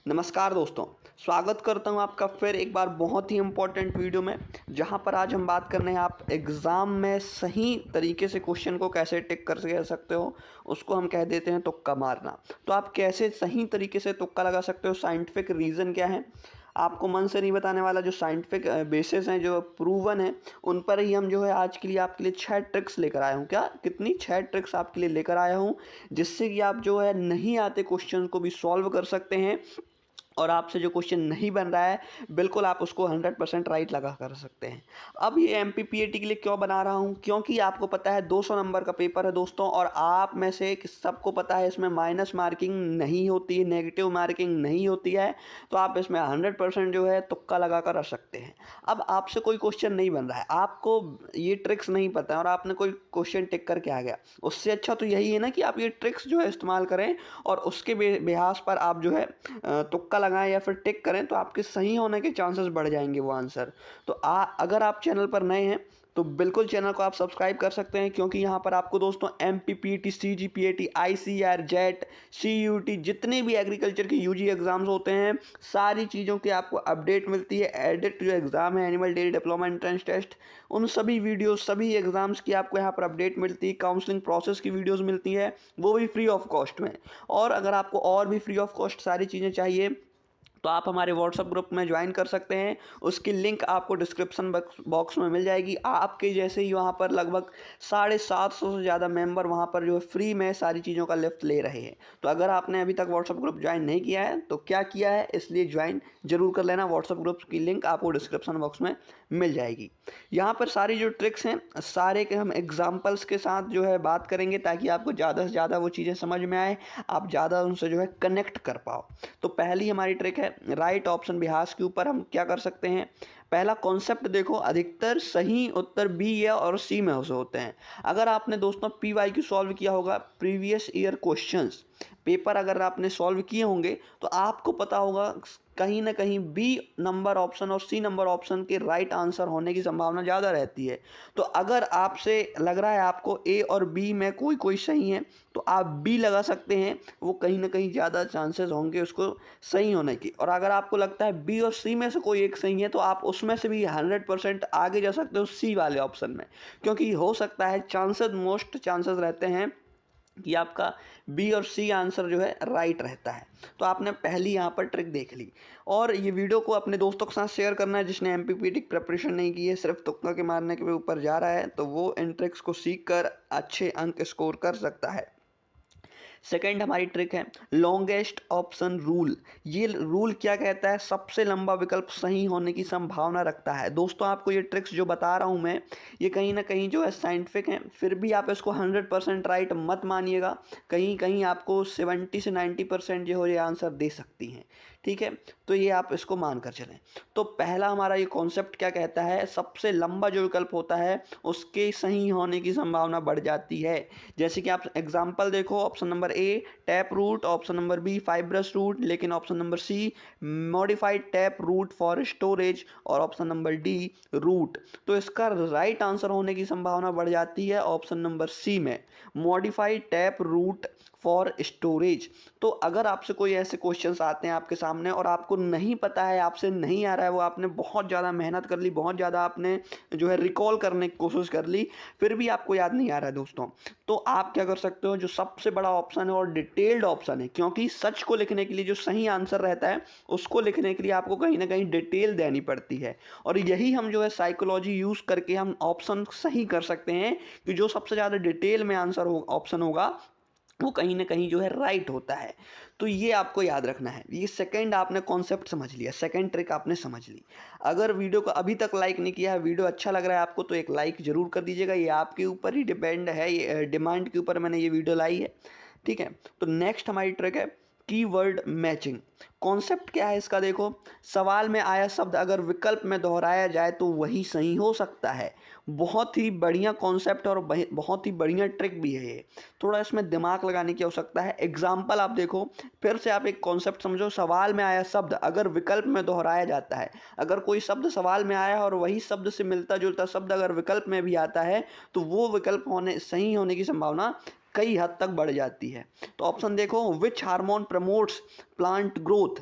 नमस्कार दोस्तों, स्वागत करता हूं आपका फिर एक बार बहुत ही इम्पोर्टेंट वीडियो में, जहां पर आज हम बात करने हैं आप एग्ज़ाम में सही तरीके से क्वेश्चन को कैसे टिक कर सकते हो, उसको हम कह देते हैं तुक्का मारना। तो आप कैसे सही तरीके से तुक्का लगा सकते हो, साइंटिफिक रीज़न क्या है, आपको मन से नहीं बताने वाला, जो साइंटिफिक बेसिस हैं, जो प्रूवन है, उन पर ही हम जो है आज के लिए आपके लिए 6 ट्रिक्स लेकर आया हूँ। क्या कितनी 6 ट्रिक्स आपके लिए लेकर आया हूँ, जिससे कि आप जो है नहीं आते क्वेश्चन को भी सॉल्व कर सकते हैं और आपसे जो क्वेश्चन नहीं बन रहा है, बिल्कुल आप उसको 100% राइट लगा कर सकते हैं। अब ये एमपीपीएटी के लिए क्यों बना रहा हूँ, क्योंकि आपको पता है 200 नंबर का पेपर है दोस्तों, और आप में से सबको पता है इसमें माइनस मार्किंग नहीं होती है, नेगेटिव मार्किंग नहीं होती है। तो आप इसमें 100% जो है तुक्का लगा कर रख सकते हैं। अब आपसे कोई क्वेश्चन नहीं बन रहा है, आपको ये ट्रिक्स नहीं पता है और आपने कोई क्वेश्चन टिक करके आ गया, उससे अच्छा तो यही है ना कि आप ये ट्रिक्स जो है इस्तेमाल करें और उसके बेहास पर आप जो है तुक्का लगाएं या फिर टिक करें, तो आपके सही होने के चांसेस बढ़ जाएंगे वो आंसर। तो अगर आप चैनल पर नए हैं तो बिल्कुल चैनल को आप सब्सक्राइब कर सकते हैं, क्योंकि यहाँ पर आपको दोस्तों एमपीपीटी, सीजीपीएटी, आईसीआर, जेट, सीयूटी, जितने भी एग्रीकल्चर के यूजी एग्जाम्स होते हैं, सारी चीज़ों की आपको अपडेट मिलती है। एडिट जो एग्ज़ाम है, animal dairy diploma entrance test, उन सभी वीडियो, सभी एग्ज़ाम्स की आपको यहाँ पर अपडेट मिलती है। काउंसलिंग प्रोसेस की वीडियोज़ मिलती है, वो भी फ्री ऑफ कॉस्ट में। और अगर आपको और भी फ्री ऑफ कॉस्ट सारी चीज़ें चाहिए, तो आप हमारे व्हाट्सएप ग्रुप में ज्वाइन कर सकते हैं। उसकी लिंक आपको डिस्क्रिप्शन बॉक्स में मिल जाएगी। आपके जैसे ही वहाँ पर लगभग 750 से ज़्यादा मेंबर वहाँ पर जो है फ्री में सारी चीज़ों का लिफ्ट ले रहे हैं। तो अगर आपने अभी तक व्हाट्सएप ग्रुप ज्वाइन नहीं किया है तो क्या किया है, इसलिए ज्वाइन जरूर कर लेना। व्हाट्सएप ग्रुप की लिंक आपको डिस्क्रिप्शन बॉक्स में मिल जाएगी। यहाँ पर सारी जो ट्रिक्स हैं, सारे के हम एग्जाम्पल्स के साथ जो है बात करेंगे, ताकि आपको ज़्यादा से ज़्यादा वो चीज़ें समझ में आए, आप ज़्यादा उनसे जो है कनेक्ट कर पाओ। तो पहली हमारी ट्रिक है राइट ऑप्शन बिहास के ऊपर हम क्या कर सकते हैं। पहला कॉन्सेप्ट देखो, अधिकतर सही उत्तर बी या और सी में से होते हैं। अगर आपने दोस्तों पीवाईक्यू सॉल्व किया होगा, प्रीवियस ईयर क्वेश्चंस पेपर अगर आपने सॉल्व किए होंगे, तो आपको पता होगा कहीं ना कहीं बी नंबर ऑप्शन और सी नंबर ऑप्शन के राइट आंसर होने की संभावना ज़्यादा रहती है। तो अगर आपसे लग रहा है आपको ए और बी में कोई कोई सही है, तो आप बी लगा सकते हैं, वो कहीं ना कहीं ज़्यादा चांसेस होंगे उसको सही होने की। और अगर आपको लगता है बी और सी में से कोई एक सही है, तो आप उसमें से भी 100% आगे जा सकते हो सी वाले ऑप्शन में, क्योंकि हो सकता है चांसेस, मोस्ट चांसेस रहते हैं कि आपका बी और सी आंसर जो है राइट रहता है। तो आपने पहली यहाँ पर ट्रिक देख ली, और ये वीडियो को अपने दोस्तों के साथ शेयर करना है जिसने एमपीपीटी की प्रिपरेशन नहीं की है, सिर्फ तुक्का के मारने के ऊपर जा रहा है, तो वो इन ट्रिक्स को सीख कर अच्छे अंक स्कोर कर सकता है। सेकेंड हमारी ट्रिक है लॉन्गेस्ट ऑप्शन रूल। ये रूल क्या कहता है, सबसे लंबा विकल्प सही होने की संभावना रखता है। दोस्तों आपको ये ट्रिक्स जो बता रहा हूँ मैं, ये कहीं ना कहीं जो है साइंटिफिक है, फिर भी आप इसको 100% राइट मत मानिएगा। कहीं कहीं आपको 70 से 90% जो है ये आंसर दे सकती हैं, ठीक है। तो ये आप इसको मान कर चलें। तो पहला हमारा ये कॉन्सेप्ट क्या कहता है, सबसे लंबा जो विकल्प होता है उसके सही होने की संभावना बढ़ जाती है। जैसे कि आप एग्जाम्पल देखो, option number A tap root, option number B fibrous root, लेकिन option number C modified tap root for storage, और ऑप्शन नंबर डी रूट। तो इसका राइट आंसर होने की संभावना बढ़ जाती है ऑप्शन नंबर सी में, modified tap root for storage. तो अगर आपसे कोई ऐसे क्वेश्चंस आते हैं आपके सामने और आपको नहीं पता है, आपसे नहीं आ रहा है, वो आपने बहुत ज़्यादा मेहनत कर ली, बहुत ज़्यादा आपने जो है रिकॉल करने की कोशिश कर ली, फिर भी आपको याद नहीं आ रहा है दोस्तों, तो आप क्या कर सकते हो, जो सबसे बड़ा ऑप्शन है और डिटेल्ड ऑप्शन है, क्योंकि सच को लिखने के लिए जो सही आंसर रहता है उसको लिखने के लिए आपको कहीं ना कहीं डिटेल देनी पड़ती है, और यही हम जो है साइकोलॉजी यूज़ करके हम ऑप्शन सही कर सकते हैं कि जो सबसे ज़्यादा डिटेल में आंसर हो ऑप्शन होगा वो कहीं ना कहीं जो है राइट होता है। तो ये आपको याद रखना है। ये सेकंड आपने कॉन्सेप्ट समझ लिया, सेकंड ट्रिक आपने समझ ली। अगर वीडियो को अभी तक लाइक नहीं किया है, वीडियो अच्छा लग रहा है आपको, तो एक लाइक जरूर कर दीजिएगा। ये आपके ऊपर ही डिपेंड है, ये डिमांड के ऊपर मैंने ये वीडियो लाई है, ठीक है। तो नेक्स्ट हमारी ट्रिक है कीवर्ड मैचिंग। कॉन्सेप्ट क्या है इसका, देखो, सवाल में आया शब्द अगर विकल्प में दोहराया जाए तो वही सही हो सकता है। बहुत ही बढ़िया कॉन्सेप्ट और बहुत ही बढ़िया ट्रिक भी है ये, थोड़ा इसमें दिमाग लगाने की आवश्यकता है। एग्जाम्पल आप देखो, फिर से आप एक कॉन्सेप्ट समझो, सवाल में आया शब्द अगर विकल्प में दोहराया जाता है, अगर कोई शब्द सवाल में आया और वही शब्द से मिलता जुलता शब्द अगर विकल्प में भी आता है, तो वो विकल्प सही होने की संभावना कई हद तक बढ़ जाती है। तो ऑप्शन देखो, which hormone promotes plant growth,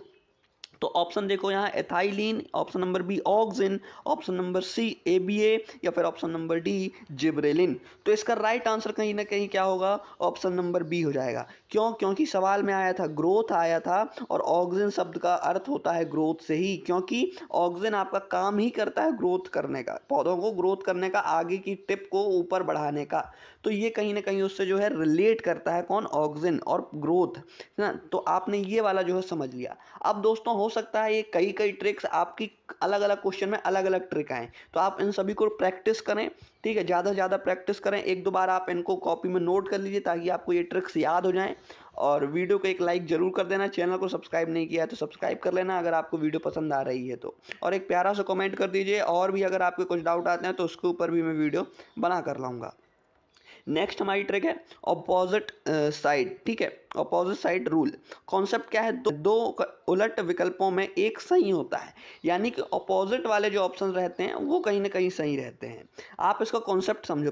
तो ऑप्शन देखो यहाँ ethylene, option number B auxin, option number C ABA या फिर ऑप्शन नंबर डी जिब्रेलिन। तो इसका राइट आंसर कहीं ना कहीं क्या होगा, ऑप्शन नंबर बी हो जाएगा। क्यों? क्योंकि सवाल में आया था ग्रोथ आया था और ऑक्सिन शब्द का अर्थ होता है ग्रोथ से ही, क्योंकि ऑक्सिन आपका काम ही करता है ग्रोथ करने का, पौधों को ग्रोथ करने का, आगे की टिप को ऊपर बढ़ाने का। तो ये कहीं ना कहीं उससे जो है रिलेट करता है कौन, ऑक्सिन और ग्रोथ, है ना। तो आपने ये वाला जो है समझ लिया। अब दोस्तों हो सकता है ये कई कई ट्रिक्स आपकी अलग अलग क्वेश्चन में अलग अलग ट्रिक आए, तो आप इन सभी को प्रैक्टिस करें, ठीक है, ज़्यादा से ज़्यादा प्रैक्टिस करें। एक दो बार आप इनको कॉपी में नोट कर लीजिए ताकि आपको ये ट्रिक्स याद हो जाएं। और वीडियो को एक लाइक ज़रूर कर देना, चैनल को सब्सक्राइब नहीं किया है तो सब्सक्राइब कर लेना अगर आपको वीडियो पसंद आ रही है तो, और एक प्यारा सा कमेंट कर दीजिए। और भी अगर आपके कुछ डाउट आते हैं तो उसके ऊपर भी मैं वीडियो बना कर लाऊंगा। नेक्स्ट हमारी ट्रिक है ऑपोजिट साइड, ठीक है, ऑपोजिट साइड रूल। कॉन्सेप्ट क्या है, दो उलट विकल्पों में एक सही होता है, यानी कि ऑपोजिट वाले जो ऑप्शन रहते हैं वो कहीं ना कहीं सही रहते हैं। आप इसका कॉन्सेप्ट समझो।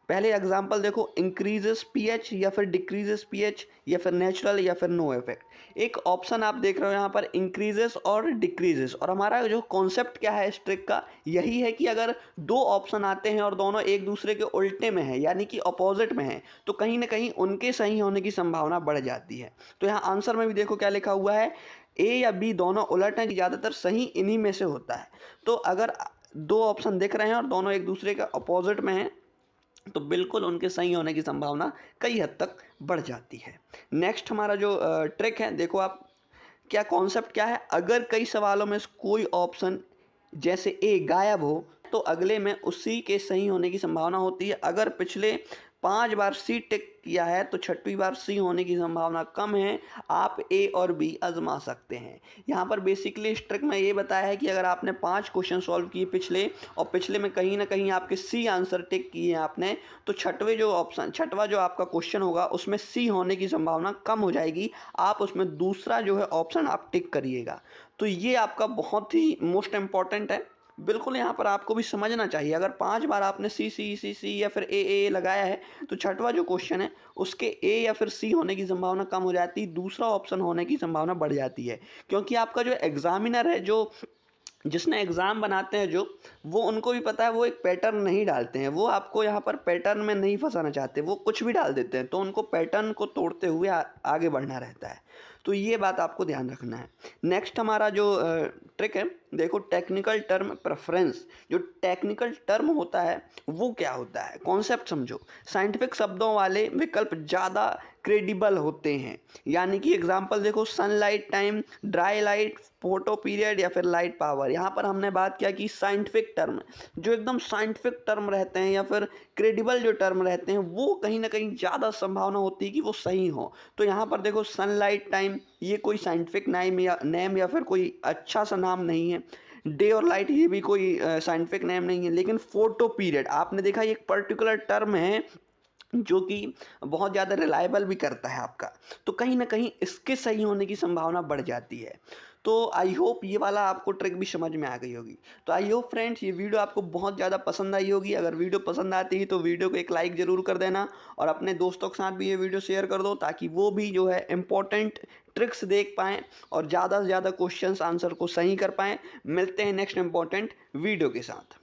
पहले एग्जांपल देखो, इंक्रीजेस पीएच या फिर डिक्रीजेस पीएच या फिर नेचुरल या फिर नो इफेक्ट। एक ऑप्शन आप देख रहे हो यहाँ पर इंक्रीजेस और डिक्रीजेस, और हमारा जो कॉन्सेप्ट क्या है इस ट्रिक का, यही है कि अगर दो ऑप्शन आते हैं और दोनों एक दूसरे के उल्टे में है, यानी कि अपोजिट में है, तो कहीं ना कहीं उनके सही होने की संभावना बढ़ जाती है। तो यहाँ आंसर में भी देखो क्या लिखा हुआ है, ए या बी दोनों उलट हैं, ज़्यादातर सही इन्हीं में से होता है। तो अगर दो ऑप्शन दिख रहे हैं और दोनों एक दूसरे के अपोजिट में हैं तो बिल्कुल उनके सही होने की संभावना कई हद तक बढ़ जाती है। नेक्स्ट हमारा जो ट्रिक है, देखो आप क्या कॉन्सेप्ट क्या है, अगर कई सवालों में कोई ऑप्शन जैसे ए गायब हो तो अगले में उसी के सही होने की संभावना होती है। अगर पिछले 5 बार सी टिक किया है तो छठवीं बार सी होने की संभावना कम है। आप ए और बी आजमा सकते हैं। यहाँ पर बेसिकली इस ट्रिक में ये बताया है कि अगर आपने 5 क्वेश्चन सॉल्व किए पिछले, और पिछले में कहीं ना कहीं आपके सी आंसर टिक किए हैं आपने, तो छठवां जो आपका क्वेश्चन होगा उसमें सी होने की संभावना कम हो जाएगी। आप उसमें दूसरा जो है ऑप्शन आप टिक करिएगा। तो ये आपका बहुत ही मोस्ट इम्पॉर्टेंट है, बिल्कुल यहाँ पर आपको भी समझना चाहिए। अगर 5 बार आपने सी या फिर ए लगाया है तो छठवां जो क्वेश्चन है उसके ए या फिर सी होने की संभावना कम हो जाती है, दूसरा ऑप्शन होने की संभावना बढ़ जाती है। क्योंकि आपका जो एग्जामिनर है, जो जिसने एग्ज़ाम बनाते हैं जो, वो उनको भी पता है वो एक पैटर्न नहीं डालते हैं, वो आपको यहाँ पर पैटर्न में नहीं फंसाना चाहते, वो कुछ भी डाल देते हैं, तो उनको पैटर्न को तोड़ते हुए आगे बढ़ना रहता है। तो ये बात आपको ध्यान रखना है। नेक्स्ट हमारा जो ट्रिक है, देखो टेक्निकल टर्म प्रेफरेंस। जो टेक्निकल टर्म होता है वो क्या होता है, कॉन्सेप्ट समझो। साइंटिफिक शब्दों वाले विकल्प ज़्यादा क्रेडिबल होते हैं, यानी कि एग्जांपल देखो, sunlight time, dry light, photo period या फिर लाइट पावर। यहाँ पर हमने बात किया कि साइंटिफिक टर्म, जो एकदम साइंटिफिक टर्म रहते हैं या फिर क्रेडिबल जो टर्म रहते हैं, वो कहीं ना कहीं ज़्यादा संभावना होती है कि वो सही हो। तो यहाँ पर देखो सनलाइट टाइम, ये कोई साइंटिफिक नेम या फिर कोई अच्छा सा नाम नहीं है। डे और लाइट, ये भी कोई साइंटिफिक नेम नहीं है। लेकिन फोटो पीरियड आपने देखा, ये एक पर्टिकुलर टर्म है जो कि बहुत ज़्यादा रिलायबल भी करता है आपका, तो कहीं ना कहीं इसके सही होने की संभावना बढ़ जाती है। तो आई होप ये वाला आपको ट्रिक भी समझ में आ गई होगी। तो आई होप फ्रेंड्स ये वीडियो आपको बहुत ज़्यादा पसंद आई होगी। अगर वीडियो पसंद आती है तो वीडियो को एक लाइक ज़रूर कर देना, और अपने दोस्तों के साथ भी ये वीडियो शेयर कर दो ताकि वो भी जो है इम्पोर्टेंट ट्रिक्स देख पाएँ और ज़्यादा से ज़्यादा क्वेश्चंस आंसर को सही कर पाएँ। मिलते हैं नेक्स्ट इम्पोर्टेंट वीडियो के साथ।